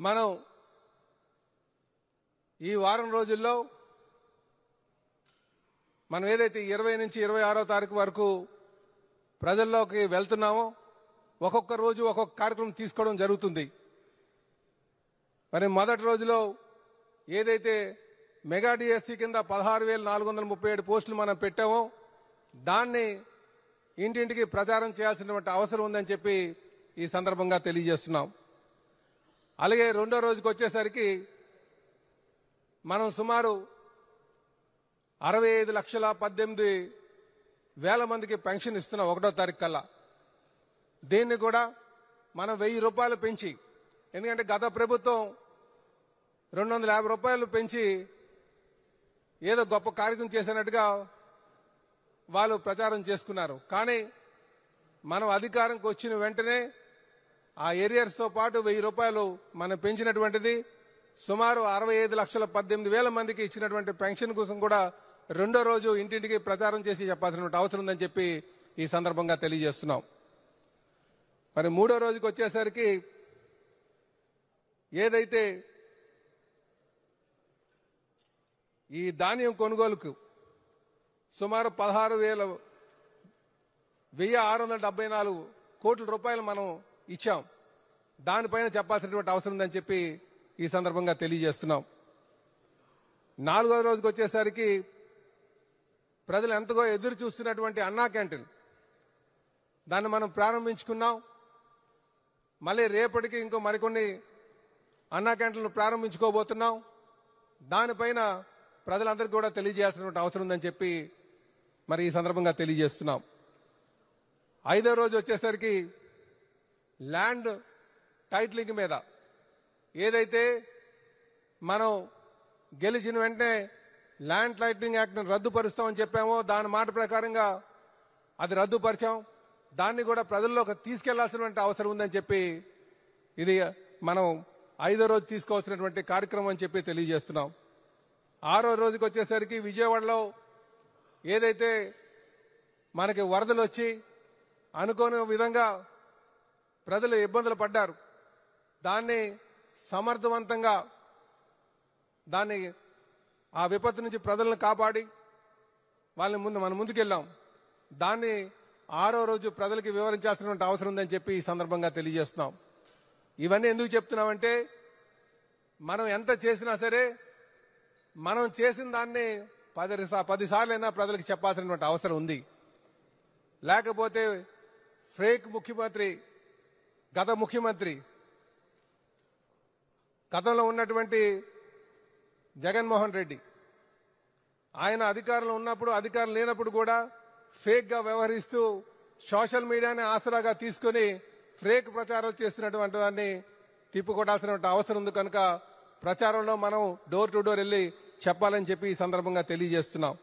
మనం ఈ వారం రోజుల్లో మనం ఏదైతే 20 నుంచి 26వ తారీఖు వరకు ప్రజల్లోకి వెళ్తున్నామో ఒక్కొక్క రోజు ఒక్కొక్క కార్యక్రమం తీసుకోవడం జరుగుతుంది. మరి మొదటి రోజులో ఏదైతే మెగా డిఎస్సి కింద 16,437 పోస్టులు మనం పెట్టామో దాన్ని ఇంటింటికి ప్రచారం చేయాల్సినటువంటి అవసరం ఉందని చెప్పి ఈ సందర్భంగా తెలియజేస్తున్నాం. అలాగే రెండో రోజుకి వచ్చేసరికి మనం సుమారు 65,18,000 మందికి పెన్షన్ ఇస్తున్నాం 1వ తారీఖు కల్లా. దీన్ని కూడా మనం 1,000 రూపాయలు పెంచి, ఎందుకంటే గత ప్రభుత్వం 250 రూపాయలు పెంచి ఏదో గొప్ప కార్యక్రమం చేసినట్టుగా వాళ్ళు ప్రచారం చేసుకున్నారు. కానీ మనం అధికారంకి వచ్చిన వెంటనే ఆ ఏరియర్స్తో పాటు 1,000 రూపాయలు మనం పెంచినటువంటిది సుమారు 65,18,000 మందికి ఇచ్చినటువంటి పెన్షన్ కోసం కూడా రెండో రోజు ఇంటింటికి ప్రచారం చేసి చెప్పాల్సినటువంటి అవసరం ఉందని చెప్పి ఈ సందర్భంగా తెలియజేస్తున్నాం. మరి మూడో రోజుకి వచ్చేసరికి ఏదైతే ఈ ధాన్యం కొనుగోలుకు సుమారు 16,674 కోట్ల రూపాయలు మనం ఇచ్చాం, దానిపైన చెప్పాల్సినటువంటి అవసరం ఉందని చెప్పి ఈ సందర్భంగా తెలియజేస్తున్నాం. నాలుగో రోజుకి వచ్చేసరికి ప్రజలు ఎంతగా ఎదురు చూస్తున్నటువంటి అన్నా క్యాంటీన్ దాన్ని మనం ప్రారంభించుకున్నాం. మళ్ళీ రేపటికి ఇంకో మరికొన్ని అన్నా క్యాంటీన్లు ప్రారంభించుకోబోతున్నాం. దానిపైన ప్రజలందరికీ కూడా తెలియజేయాల్సినటువంటి అవసరం ఉందని చెప్పి మరి ఈ సందర్భంగా తెలియజేస్తున్నాం. ఐదో రోజు వచ్చేసరికి ల్యాండ్ టైటిలింగ్ మీద ఏదైతే మనం గెలిచిన వెంటనే ల్యాండ్ టైటిలింగ్ యాక్ట్ను రద్దుపరుస్తామని చెప్పామో దాని మాట ప్రకారంగా అది రద్దుపరిచాం. దాన్ని కూడా ప్రజల్లోకి తీసుకెళ్లాల్సినటువంటి అవసరం ఉందని చెప్పి ఇది మనం ఐదో రోజు తీసుకోవాల్సినటువంటి కార్యక్రమం అని చెప్పి తెలియజేస్తున్నాం. ఆరో రోజుకి వచ్చేసరికి విజయవాడలో ఏదైతే మనకి వరదలు వచ్చి అనుకోని విధంగా ప్రజలు ఇబ్బందులు పడ్డారు, దాన్ని సమర్థవంతంగా ఆ విపత్తు నుంచి ప్రజలను కాపాడి వాళ్ళని మనం ముందుకెళ్ళాం. దాన్ని ఆరో రోజు ప్రజలకి వివరించాల్సినటువంటి అవసరం ఉందని చెప్పి ఈ సందర్భంగా తెలియజేస్తున్నాం. ఇవన్నీ ఎందుకు చెప్తున్నామంటే మనం ఎంత చేసినా సరే మనం చేసిన దాన్ని 10 సార్లైనా ప్రజలకు చెప్పాల్సినటువంటి అవసరం ఉంది. లేకపోతే ఫేక్ ముఖ్యమంత్రి, గత ముఖ్యమంత్రి గతంలో ఉన్నటువంటి జగన్మోహన్ రెడ్డి ఆయన అధికారంలో ఉన్నప్పుడు, అధికారం లేనప్పుడు కూడా ఫేక్ గా వ్యవహరిస్తూ సోషల్ మీడియాని ఆసరాగా తీసుకుని ఫేక్ ప్రచారాలు చేస్తున్నటువంటి దాన్ని తిప్పుకొట్టాల్సినటువంటి అవసరం ఉంది. కనుక ప్రచారంలో మనం డోర్ టు డోర్ వెళ్ళి చెప్పాలని చెప్పి ఈ సందర్భంగా తెలియజేస్తున్నాం.